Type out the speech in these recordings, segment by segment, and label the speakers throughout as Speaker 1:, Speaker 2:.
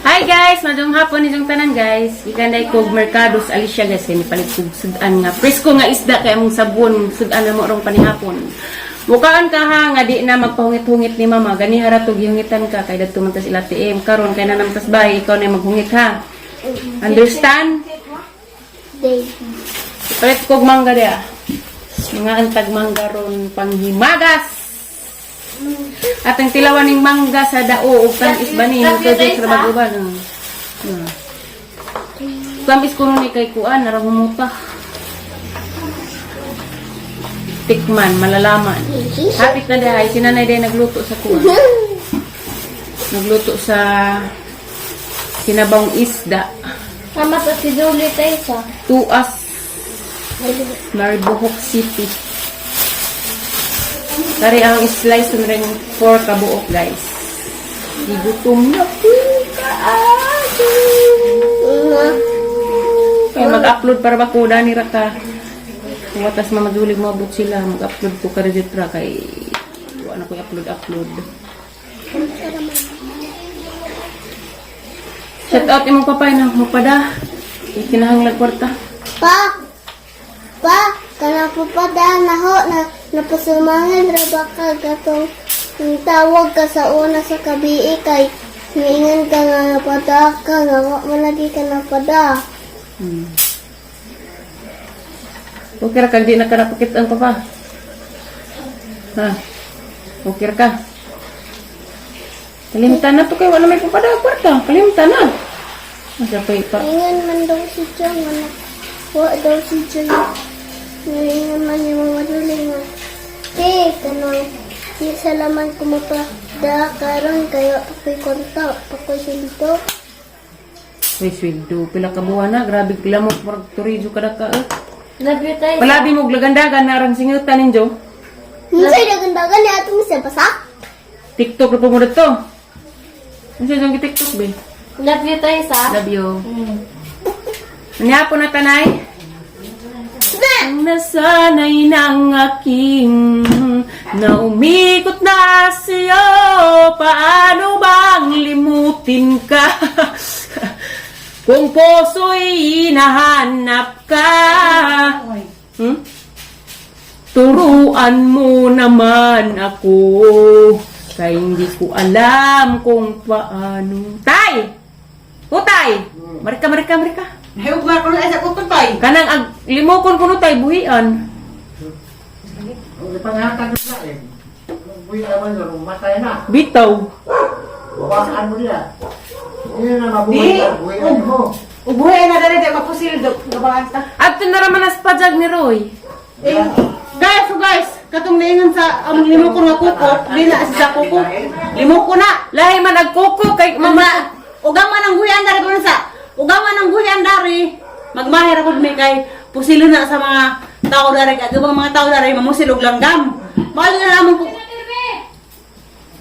Speaker 1: Hi guys, madung hapon nitong tanan guys. Ikanday kog merkado sa Alicia guys, ni palit kog sudan nga presko nga isda kay among sabon, sudan na mo rong panihapon. Mukaan ka ha nga di na magpahungit-hungit ni mama, gani hara to gihungitan ka kay dadto man ta sila TM karon kay nanamtas bahay ikaw na maghungit ha. Understand? Palit kog mangga dia. Mga antag mangga ron panghimagas. At ang tilawan ng mangga sa dao ug tamis banin ito di sa baguban. Tamis kuno ni kay kuan narahumuta. Tikman malalaman. Hapit na dahay sinanay day nagluto sa kuan. Nagluto sa sinabawng isda.
Speaker 2: Sama sa si Julie tayo sa
Speaker 1: Tuas Maribohok City. Tari ang slice ng ring 4 kabuok guys. Igutom na po kaaso. Kaya mag-upload para bakuda ni Raka. Watas mamadulig mabot sila. Mag-upload ko ka registra kay wala ko i-upload. Shout out imong papay na mapada. Ikinahanglag kwarta.
Speaker 2: Pa, kana po pa daan na ho, napasumangan ra ba ka gatong tawag ka sa una sa kabii kay niingan ka nga napada ka nga wa man lagi ka napada.
Speaker 1: Okay ra kag di na ka napakit ang papa. Ha? Okay ra ka? Kalimtan na to kay wala may papada kwarta. Kalimtan na. Asa pa ipa?
Speaker 2: Niingan man daw si John nga wa daw si John. Niingan man yung mga duling nga. Kanang di salaman kumupa da karon kayo ako'y konta ako'y silito.
Speaker 1: Uy, sweldo. Pila ka buwan na. Grabe pila mo. Parang turijo ka na ka.
Speaker 2: Love you tayo.
Speaker 1: Palabi mo glagandagan na arang singutan ninyo.
Speaker 2: Musay dagandagan ni ato misa basa?
Speaker 1: TikTok na po mo dito. Ano siya dyan TikTok be?
Speaker 2: Love you tayo sa?
Speaker 1: Love you. Ano po na tanay? Ang nasanay ng aking na umikot na sa'yo. Paano bang limutin ka? Kung puso'y hinahanap ka. Turuan mo naman ako. Kaya hindi ko alam kung paano. Tay! O tay! Marika.
Speaker 3: Hayog nga ko na sa kututay.
Speaker 1: Kanang limokon ko no tay, buhian.
Speaker 3: Ang pangatag na eh. Buhay naman doon, matay na.
Speaker 1: Bitaw.
Speaker 3: Bawasan mo niya. Hindi na mabuhay na. Buhay mo.
Speaker 4: Ubuhay na dali, di mapusil do. Gabaan ta.
Speaker 1: At naraman as pajag ni Roy.
Speaker 4: Guys, katong niingon sa ang limo ko nga kuko, di na sa kuko. Limo ko na.
Speaker 1: Lahi man agkuko kay mama.
Speaker 4: Ugaman ang guyan dari ko sa. Ugaman ang guyan dari. Magmahir ako mi kay pusilo na sa mga tao dari kay ubang mga tao dari mamusil og langgam. Mahal na lamang ko.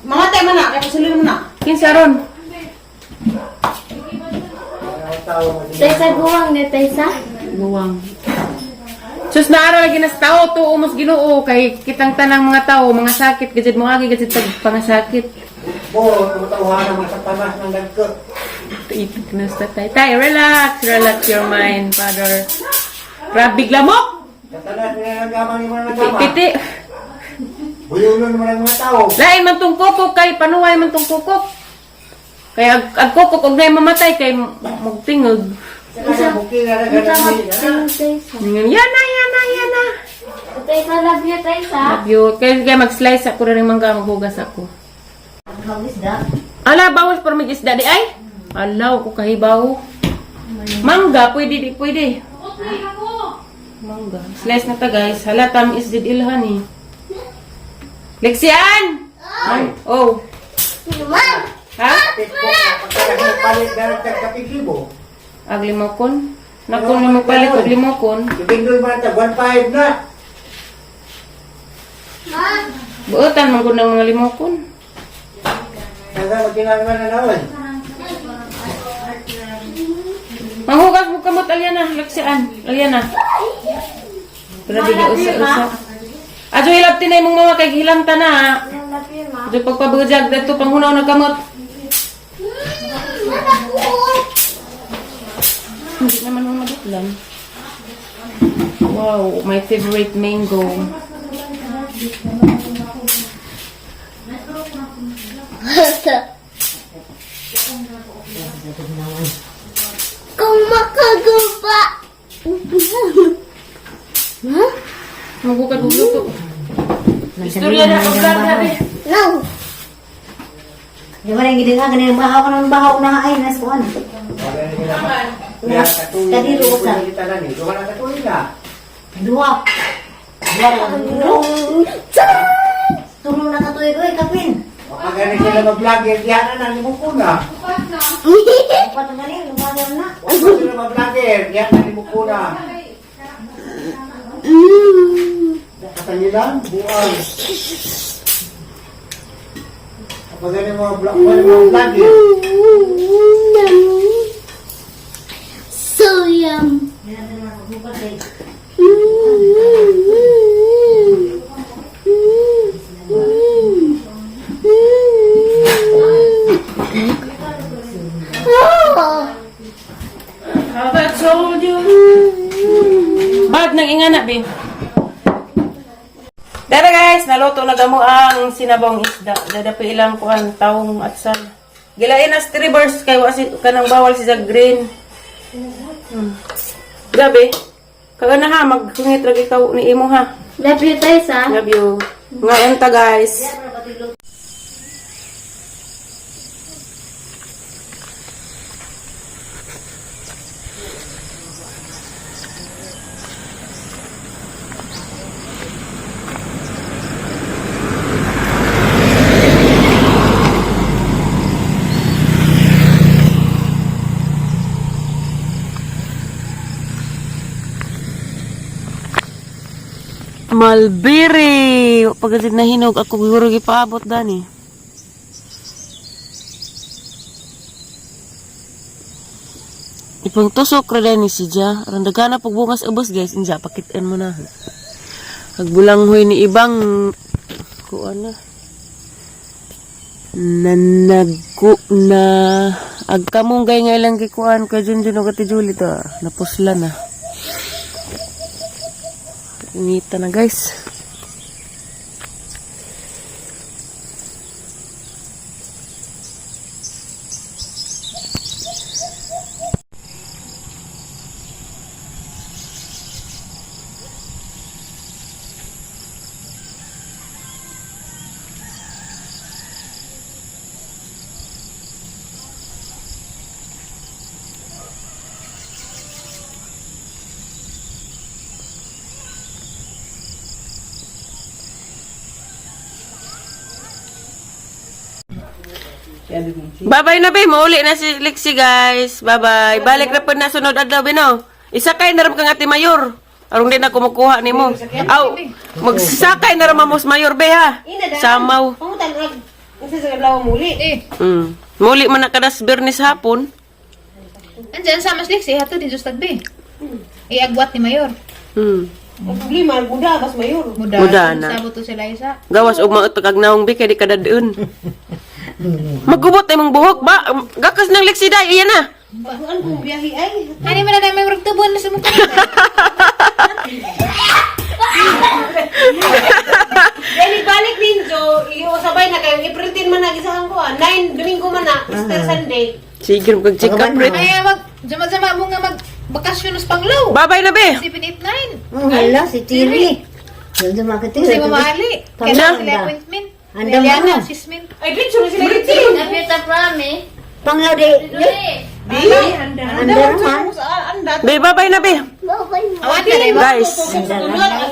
Speaker 4: Mamatay man na kay pusilo mo na.
Speaker 1: Kinsa ron?
Speaker 2: Tayo sa guwang ni tayo sa?
Speaker 1: Buwang. Sus naara lagi nas tao to umos Ginoo kay kitang tanang mga tao mga sakit gajud mo agi gajud tag pangasakit.
Speaker 3: Oo, tumatawa naman sa panas ng dagko.
Speaker 1: Itik na sa tay. Tay, relax your mind, father. Grabe lamok.
Speaker 3: Katalas nila nagaman ni mga nagama.
Speaker 1: Piti.
Speaker 3: Buyulon naman ang mga tao.
Speaker 1: Lain man tong kukok kay panuway man tong kukok. Kay ag kukok og nay mamatay kay magtingog.
Speaker 3: Sa buki na nagagami.
Speaker 1: Yana.
Speaker 2: Tayo sa love you tayo sa?
Speaker 1: Love you. Kaya mag-slice ako rin mangga, maghugas ako. Ala, bawas para may isda di ay? Alaw ko kahibaw. Mangga, pwede. Mangga. Slice na ta guys. Halatam is did ilhan eh. Lexian! Oh. Ha?
Speaker 3: Palit na nagkakapiglibo.
Speaker 1: Ag limokon? Nakon mo palit og limokon.
Speaker 3: Ibigdoy man ta 1.5 na.
Speaker 1: Buotan man ko ng mga limokon.
Speaker 3: Hanggang magkinagawa na naman.
Speaker 1: Manghugas mo kamot, Aliana. Lexian. Aliana. Grabe ka usa-usa. Adyo hilap tinay mong mga kay hilam ta na.
Speaker 2: Love you ma.
Speaker 1: Adyo pagpabujag dito panghunaw na kamot. Hindi naman humagot lang. Wow, my favorite mango.
Speaker 2: Kung makagupa. Ha?
Speaker 1: Magbuka-buka to. Istorya na ako grabe.
Speaker 2: No.
Speaker 5: Di ba rin gini nga, ganyan bahaw ka ng bahaw na ay nasuan.
Speaker 3: Kaya katuloy.
Speaker 5: Kadiro sa.
Speaker 3: Kita na ni. Duha na katuloy na.
Speaker 5: Dua. Dua lang. Tulong na katuloy ko, kapin.
Speaker 3: Makagani sila mag-vlogger. Diyan na ni Mukuna.
Speaker 5: Upat na rin, lumagal na.
Speaker 3: Huwag sila mag-vlogger. Diyan na ni Mukuna. Katanilang buwan. Makagani mga vlogger.
Speaker 2: So yum.
Speaker 1: Have I told you? Bad nang ingana, Bing. Dara guys, naluto na gamo ang sinabong isda. Dadapi ilang kuan taong at sal. Gilain as reverse kay wasi kanang bawal si green. Grabe. Kaga na ha, maghungit lagi ikaw ni imo ha.
Speaker 2: Love you, Tessa.
Speaker 1: Love you. Ngayon ta guys. Malbiri! Pagkatid na hinog, ako siguro gipaabot dani. Ipang tusok rada ni si Ja. Randagana pag bungas ubos guys. Inja, pakitaan mo na. Hagbulanghoy ni ibang kuan na. Nanagku na agkamunggay nga ilang kikuan ka Junjun o kati Julie to. Napusla na. Inita na guys. Bye-bye na be, mauli na si Lexi guys. Bye-bye. Balik na po na sunod adlaw no. Isakay na ram kang ati mayor. Arong din na kumukuha nimo. Aw, magsakay na ram mamos mayor be ha. Samaw.
Speaker 4: Pangutan rag. Kasi sa kadlaw muli.
Speaker 1: Muli man na kadas Bernis hapon.
Speaker 6: Andiyan sa mas Lexi, hato din Justad B. Iagwat ni Mayor.
Speaker 4: Ang problema, buda, bas mayor.
Speaker 1: Muda na.
Speaker 6: Sabot to sila isa.
Speaker 1: Gawas og mga tagagnawong be kay di kada deun. Magubot ay mong buhok ba? Gakas ng Lexi day, iyan na.
Speaker 4: Baguan kong biyahe ay.
Speaker 6: Hani man na may rugtubon na sa mukha.
Speaker 4: Balik din Jo, iyo sabay na kayo i-printin man na gisahan ko 9 Domingo man na, Easter Sunday.
Speaker 1: Sige, mag-check up rin.
Speaker 6: Ay, jama-jama mo nga magbakasyon sa Panglaw.
Speaker 1: Bye-bye na be.
Speaker 6: 789.
Speaker 5: Oh, hala, si Tiri. Doon makatiri.
Speaker 6: Kasi mamali. Kaya
Speaker 5: Tanda.
Speaker 6: sila appointment.
Speaker 5: Andam
Speaker 6: Eliana,
Speaker 5: mo.
Speaker 6: Sismin.
Speaker 4: Ay, bitch, sila sila rin.
Speaker 2: Napita prami.
Speaker 5: Panglaw di. Andar man.
Speaker 4: Andat.
Speaker 1: Be, bye-bye na be.
Speaker 2: Bye-bye.
Speaker 6: Awat ka rin ba?
Speaker 1: Guys,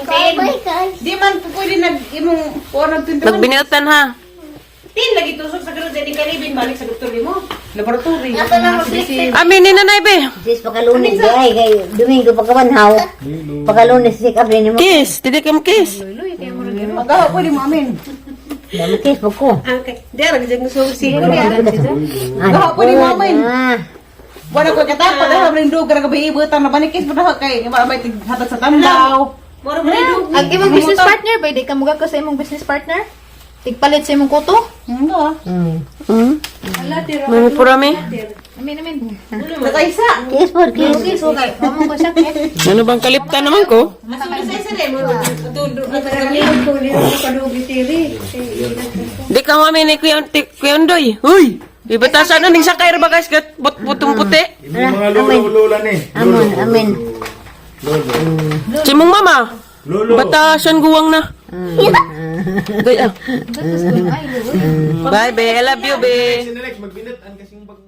Speaker 2: Bye-bye, guys.
Speaker 4: Di man po pwede nag-imong o nagtuntuman.
Speaker 1: magbiniutan ha.
Speaker 4: Tin, lagi tusok sa karoon sa di kalibin, balik sa doktor mo. Laboratory.
Speaker 2: Ato na mag-sisip.
Speaker 1: Amin ni nanay be.
Speaker 5: Sis pagkalunes di ay kay Domingo pagkabanhaw. Pagkalunes si kapre ni mo.
Speaker 1: Kiss, tidak ka kiss.
Speaker 4: Magawa pwede mo amin.
Speaker 5: Dami kiss pag ko.
Speaker 4: Okay. Di, lagi sa susi.
Speaker 5: Ah,
Speaker 4: Gawa po ni mo amin.
Speaker 5: ah.
Speaker 4: Wala ko katapa, dahil blindo ka nagabi ibutan na banikis mo na kay may hatag sa tandaw. Moro blindo.
Speaker 6: Ang imong business partner, ba? Di ka muga ka sa imong business partner? Tigpalit sa imong kuto?
Speaker 4: Ano?
Speaker 5: Mm.
Speaker 1: Mami purami.
Speaker 6: Amin.
Speaker 4: Kakaisa.
Speaker 5: Kiss po, kiss.
Speaker 6: Okay, so kay, mo ko sakit.
Speaker 1: Ano bang kaliptan naman ko?
Speaker 4: Isa rin mo.
Speaker 1: Di ka mami ni Kuyandoy. Huy! Ibatasan na ning sakay ra ba guys kat putong puti.
Speaker 3: Mga lolo-lola ni.
Speaker 5: Amen, amen.
Speaker 1: Si mong mama.
Speaker 3: Lolo.
Speaker 1: Batasan guwang na. Gaya. Bye, be. I love you, be.
Speaker 3: Sinelex, magbinutan kasing bag